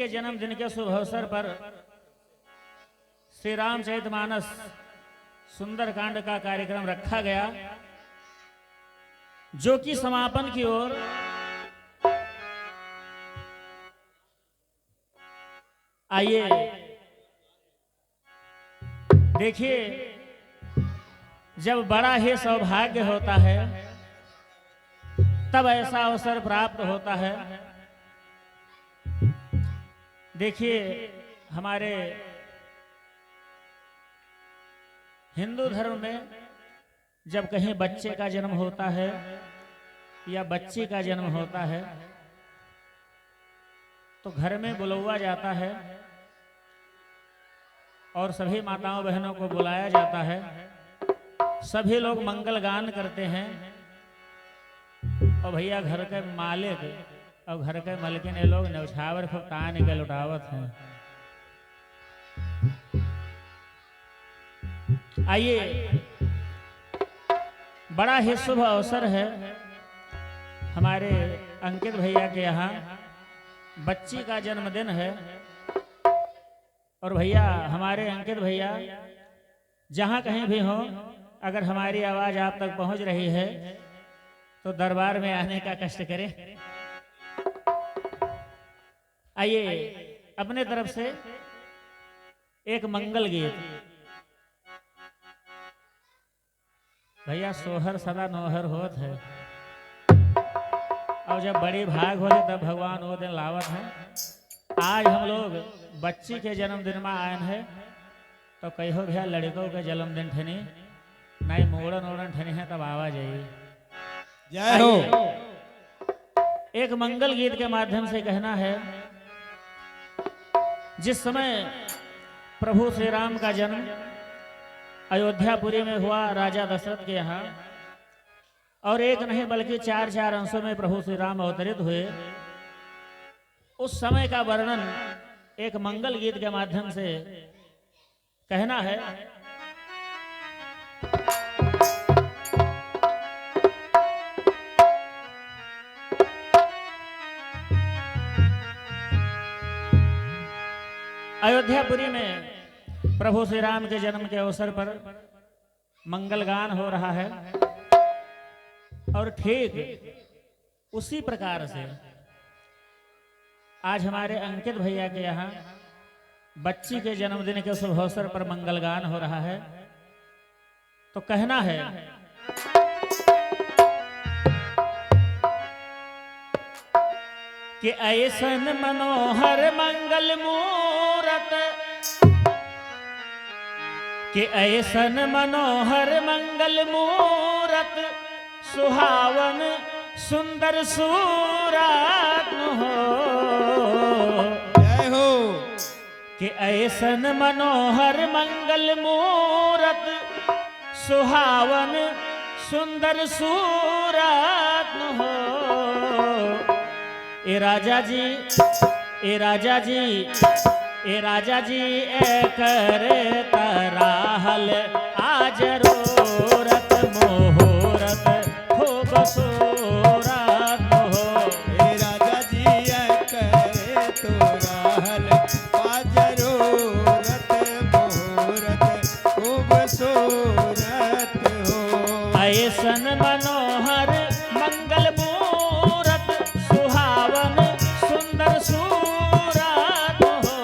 के जन्मदिन के शुभ अवसर पर श्री रामचरितमानस सुंदरकांड का कार्यक्रम रखा गया, जो कि समापन की ओर आइए देखिए। जब बड़ा ही सौभाग्य होता है तब ऐसा अवसर प्राप्त होता है। देखिए, हमारे हिंदू धर्म में जब कहीं बच्चे का जन्म होता है या बच्ची का जन्म होता है तो घर में बुलवा जाता है और सभी माताओं बहनों को बुलाया जाता है। सभी लोग मंगल गान करते हैं और भैया घर के मालिक और घर के मलकिन ये लोग न्यौछावर को तान के लुटावत हैं। आइए, बड़ा ही शुभ अवसर है। हमारे अंकित भैया के यहाँ बच्ची का जन्मदिन है और भैया, हमारे अंकित भैया जहाँ कहीं भी हो, अगर हमारी आवाज आप तक पहुंच रही है तो दरबार में आने का कष्ट करें। आइए, अपने तरफ से एक मंगल गीत। भैया, सोहर सदा नोहर होत है और जब बड़ी भाग होते तब भगवान वो दिन लावत है। आज हम लोग बच्ची के जन्मदिन में आए हैं तो कहो भैया लड़कों के जन्मदिन ठनी नहीं मोड़न ओड़न ठनी है तब आवा जाइए। जय हो। एक मंगल गीत के माध्यम से कहना है, जिस समय प्रभु श्री राम का जन्म अयोध्यापुरी में हुआ राजा दशरथ के यहाँ, और एक नहीं बल्कि चार चार अंशों में प्रभु श्री राम अवतरित हुए, उस समय का वर्णन एक मंगल गीत के माध्यम से कहना है। अयोध्यापुरी में प्रभु श्री राम के जन्म के अवसर पर मंगल गान हो रहा है और ठीक उसी प्रकार से आज हमारे अंकित भैया के यहाँ बच्ची के जन्मदिन के शुभ अवसर पर मंगल गान हो रहा है। तो कहना है, कि ऐसन मनोहर मंगल मूरत, कि ऐसन मनोहर मंगल मूरत, सुहावन सुंदर सूरत हो। जय हो। कि ऐसन मनोहर मंगल मूरत, सुहावन सुंदर सूरत हो। ए राजा जी, ए राजा जी, ए राजा जी, ए करे तराहल आज रोरत मोहरत खूब सूरत हो। ए राजा जी, ए करे तोराहल आज रोरत मोहरत खूब सूरत हो। ऐसन मनोहर मंगल मूरत, सुहावन सुंदर सूरत हो।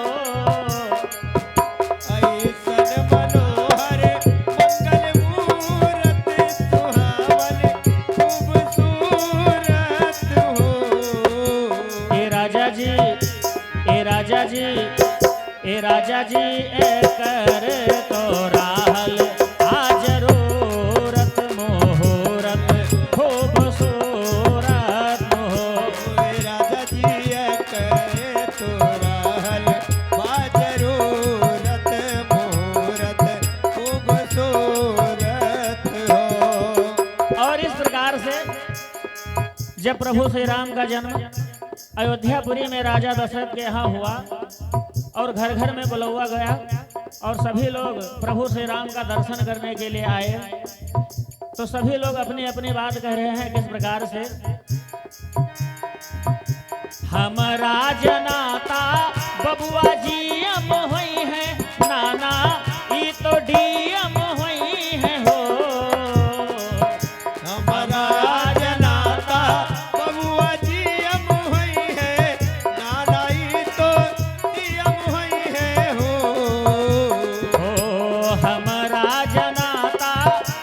ऐसन मनोहर मंगल मूरत, सुहावन खूब सूरत हो। ए राजा जी, ए राजा जी, ए राजा जी, ए कर तो राहल आज रोरत मोहरत खूब सूरत हो। ए राजा जी, ए करे तोराहल आज रोरत मोहरत खूब सूरत हो। और इस प्रकार से जब प्रभु श्री राम का जन्म अयोध्यापुरी में राजा दशरथ के यहाँ हुआ और घर घर में बुलवा गया और सभी लोग प्रभु श्री राम का दर्शन करने के लिए आए, तो सभी लोग अपनी अपनी बात कह रहे हैं किस प्रकार से। हमारा जनाता बबुआ जीएम हुई है नाना ई तो डीएम हुई है हो। हमारा जनाता बबुआ जीएम हुई है नाना ई तो डीएम हुई है हो। ओ हमारा जनाता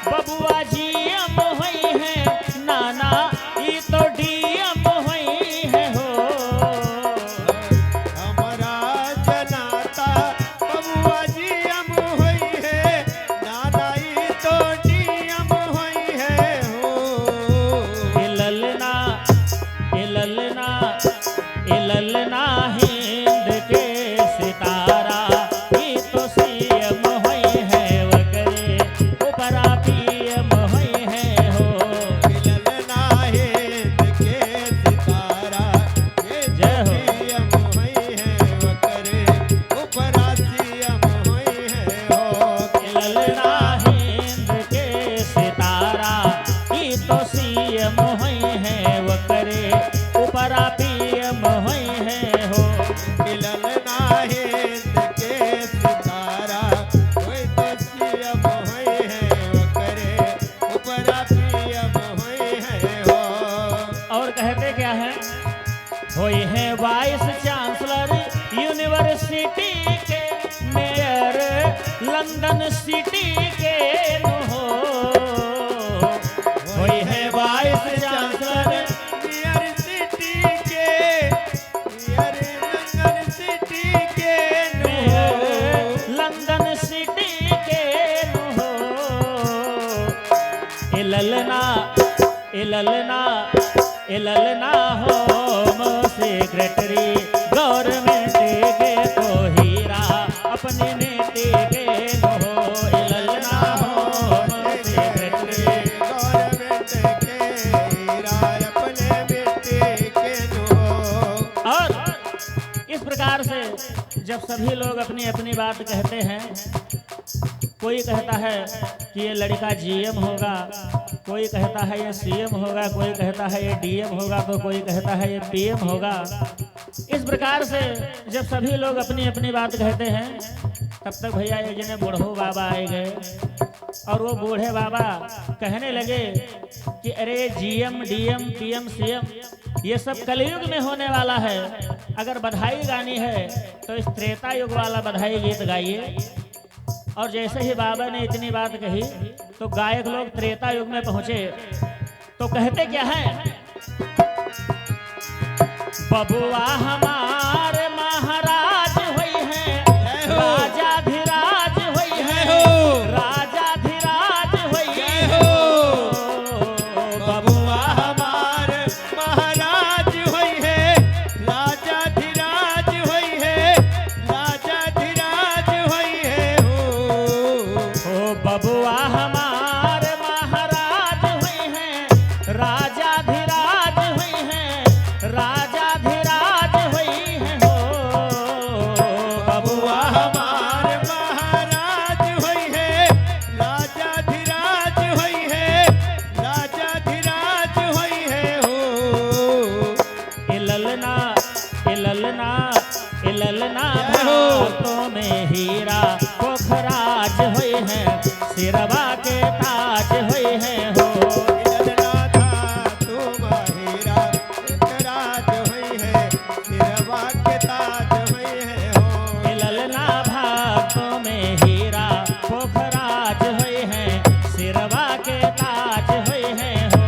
बबुआ जीएम हुई है नाना ई तो डीएम हुई है हो। हमारा जनाता बबुआ जीएम हुई है नाना ई तो डीएम हुई है हो। ए ललना ए ललना ए ललना हिंद के सितारा ई तो सीएम हुई है वगरे ऊपरा पीएम हुई है हो। ललना हिंद के सितारा ये जय हो। सीएम हुई है वकरे ऊपरा सीएम हुई है हो। ए ललना हिंद के सितारा ई तो सीएम हुई है वगरे ऊपरा पीएम हुई है हो। ललना हिंद के सितारा कोई तो सीएम हुई है वकरे ऊपरा सीएम हुई है हो। और कहते क्या है हुई है वाइस चांसलर यूनिवर्सिटी के मेयर लंदन सिटी के न हो। हुई है वाइस चांसलर नियर सिटी के नियर लंदन सिटी के मेयर लंदन सिटी के न हो। ए ललना ए ललना ए ललना होम सेक्रेटरी गवर्नमेंट के तो हीरा अपने नेते के न हो। ए ललना होम सेक्रेटरी गवर्नमेंट के हीरा अपने बेटे के नो। और इस प्रकार से जब सभी लोग अपनी अपनी बात कहते हैं, कोई कहता है कि ये लड़का जीएम होगा, कोई कहता है ये सीएम होगा, कोई कहता है ये डीएम होगा, तो कोई कहता है ये पीएम होगा। इस प्रकार से जब सभी लोग अपनी अपनी बात कहते हैं, तब तक भैया एक जने बूढ़ो बाबा आए गए और वो बूढ़े बाबा कहने लगे कि अरे जीएम डीएम पीएम सीएम ये सब कलयुग में होने वाला है। अगर बधाई गानी है तो इस त्रेता युग वाला बधाई गीत गाइए। और जैसे ही बाबा ने इतनी बात कही तो गायक लोग त्रेता युग में पहुंचे तो कहते क्या है, बबुआ हमारे महाराज हुई है राजा धीराज हुई है राजा धीराज हुई है बबुआ हमारे महाराज हुई है राजा धीराज हुई है राजा धीराज हुई है ओ बबुआ हमारे महाराज हुई है राजा धीराज हुई है राजा धीराज हुई है हो। बबुआ हमारे महाराज हुई है राजा धीराज हुई है राजा धीराज हुई है हो। ए ललना ए ललना ए ललना भातों में हीरा पोखराज हुई है सिरवा के ताज हुई है हो। ललना था तुम हीरा राज हुई है सिरवा के ताज हुई है हो। ए ललना भातों में हीरा पोखराज हुई है सिरवा के ताज हुई है हो।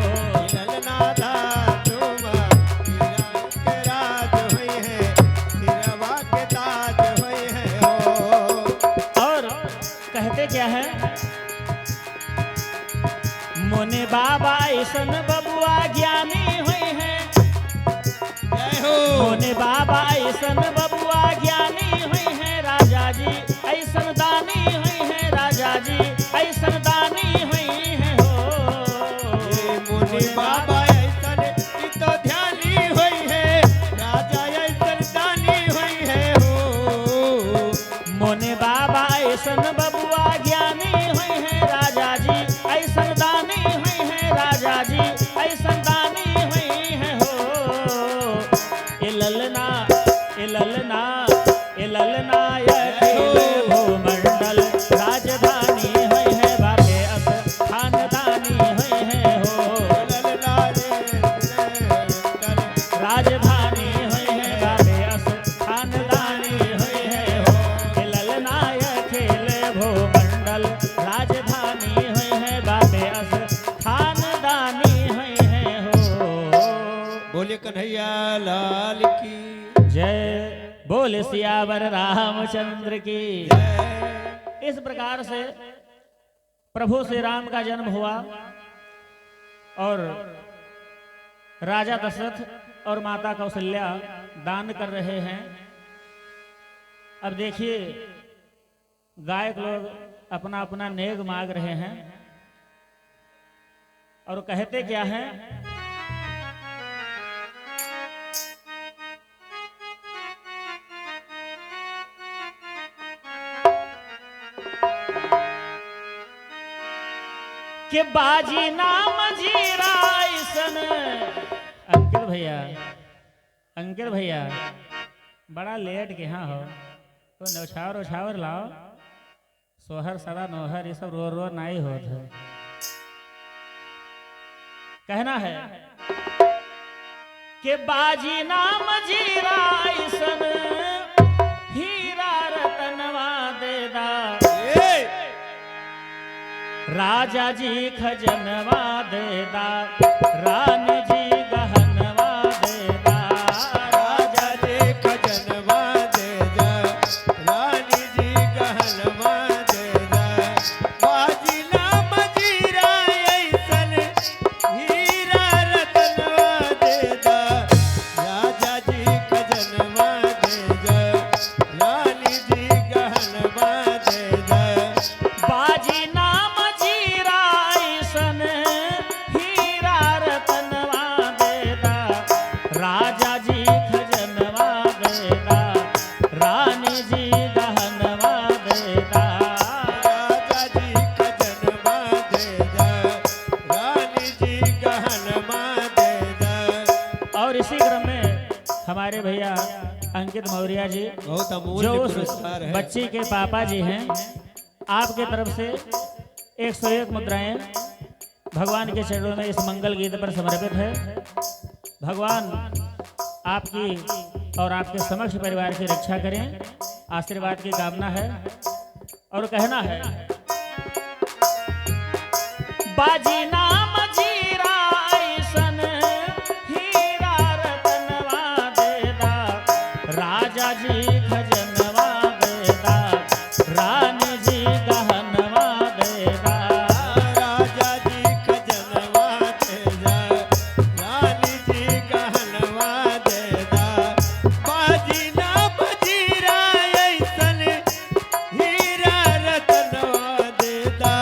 ललना था तुम हीरा के राज हुई है सिरवा के ताज हुई है हो। और कहते क्या है, मोने बाबा ऐसन बबुआ ज्ञानी हुई है जय हो। मोने बाबा ऐसन बबुआ ज्ञानी हुई है राजा जी ऐसन दानी हुई है राजा जी ऐसन दानी हुई है हो। ये मुनि बाबा ऐसन की तो ध्यानी हुई है राजा ऐसन दानी हुई है हो। मोने बाबा ऐसन बबुआ ज्ञानी हुई है राजा जी ऐसन दानी हुई है राजा जी ऐसन दानी हुई है हो। ए ललना ये ललनाय खेले भूमंडल राजधानी है बाबे अस खानदानी है हो राजधानी है बाबे अस खानदानी है हो ये ललनाय खेले भूमंडल राजधानी है बाबे अस खानदानी है हो। बोले कन्हैया लाल की जय बोल सियावर रामचंद्र की। जय। इस प्रकार से प्रभु श्री राम का जन्म हुआ और राजा दशरथ और माता कौशल्या दान कर रहे हैं। अब देखिए गायक लोग अपना अपना नेग मांग रहे हैं और कहते क्या हैं, कि बाजी नाम जीरा सन। अंकित भैया बड़ा लेट के यहाँ हो तो नौछावर उछावर लाओ, सोहर सदा नोहर ये सब रो रो नाई होत है। कहना है कि बाजी नाम जीरा सन हीरा रतनवा देदा राजा जी खजनवा देदा रानी जी गहनवा देदा राजा जी खजनवा देदा रानी जी गहनवा देदा बाजी नाम जीरा ऐसन हीरा रतनवा देदा राजा जी खजनवा देदा रानी जी गहनवा देदा बाजी नाम जीरा सन हीरा रतनवा देदा राजा जी खजनवा देदा रानी जी गहनवा देदा। राजा जी खजनवा देदा रानी जी गहनवा देदा। और इसी क्रम में हमारे भैया अंकित मौर्य जी बहुत जो अमूल्य उस पुरस्कार है। बच्ची के पापा जी हैं, आपके तरफ से 101 मुद्राएं भगवान के चरणों में इस मंगल गीत पर समर्पित है। भगवान आपकी और आपके समक्ष परिवार की रक्षा करें, आशीर्वाद की कामना है। और कहना है बाजी नाम जीरा ऐसन हीरा रतनवा देदा राजा जी खजनवा देदा रानी जी गहनवा देदा। राजा जी खजनवा देदा रानी जी गहनवा देदा बाजी नाम जीरा ऐसन हीरा रतनवा देदा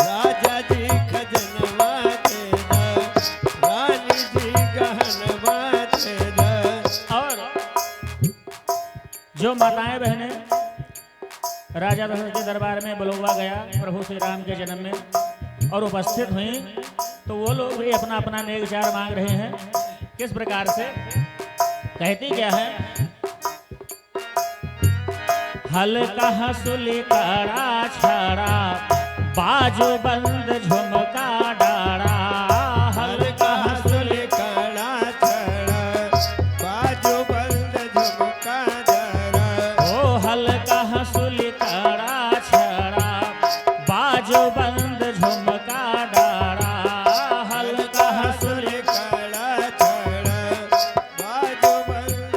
राजा जी खजनवा देदा रानी जी गहनवा देदा। और जो माताएं बहनें राजा दशरथ के दरबार में बुलवा गया प्रभु श्री राम के जन्म में और उपस्थित हुई, तो वो लोग भी अपना अपना नेक विचार मांग रहे हैं। किस प्रकार से कहती क्या है, हल्का हंसुली करा छड़ा बाजू बंद झुमका डारा हल्का हंसुली काड़ा छड़ा बाजू बंद झुमका जरा ओ हल्का हंसुली करा छड़ा बाजू बंद झुमका डारा हल्का हंसुली काड़ा छड़ा बाजू बंद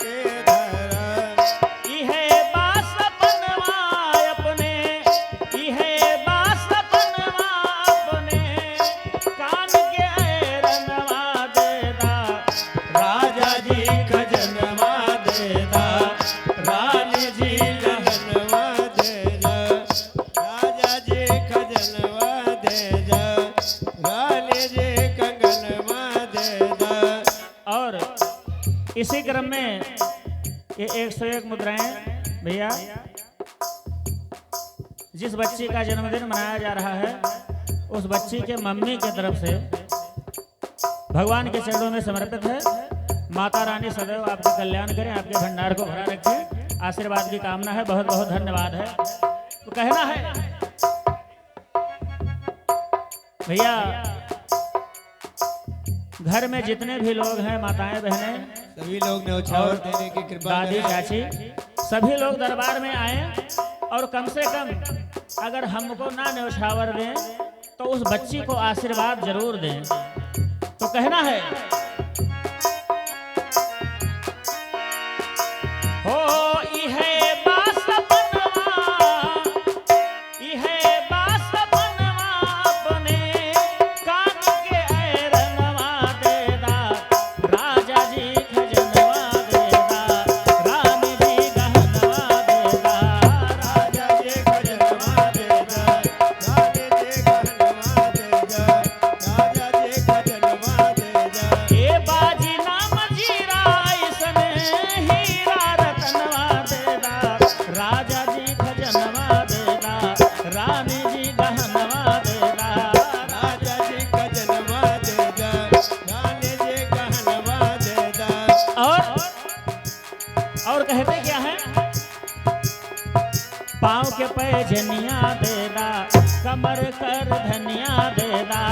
के धरा इहे बास बनवा अपने इहे बास बनवा अपने कान के रनवा देदा राजा जी खजनवा देदा रानी जी गहनवा देदा राजा जी खजनवा देदा रानी जी कंगनवा देदा। और इसी क्रम में ये 101 मुद्राएं भैया जिस बच्ची का जन्मदिन मनाया जा रहा है उस बच्ची के मम्मी के तरफ से भगवान के चरणों में समर्पित है। माता रानी सदैव आपका कल्याण करें, आपके भंडार को भरा रखें, आशीर्वाद की कामना है। बहुत बहुत धन्यवाद है। तो कहना है भैया, घर में जितने भी लोग हैं, माताएं बहनें, सभी लोग न्यौछावर देने की कृपा दादी करें। चाची, सभी लोग दरबार में आए और कम से कम अगर हमको ना न्यौछावर दें तो उस बच्ची को आशीर्वाद जरूर दें। तो कहना है हो इहे बास बनवा, इहे बास बनवा अपने कान के ऐरनवा देदा, राजा जी खजनवा देदा, रानी जी गहनवा देदा, राजा जी खजनवा देगा, रानी जी गहनवा देगा, राजा जी खजनवा देगा। ए बाजी नाम जीरा ऐसन हीरा रतनवा देदा, राजा जी खजनवा देदा, रानी जी गहनवा देदा। राजा जी खजनवा देगा, रानी जी गहनवा देगा। और कहते क्या है, पाँव के पैजनिया देदा, कमर कर धनिया देदा,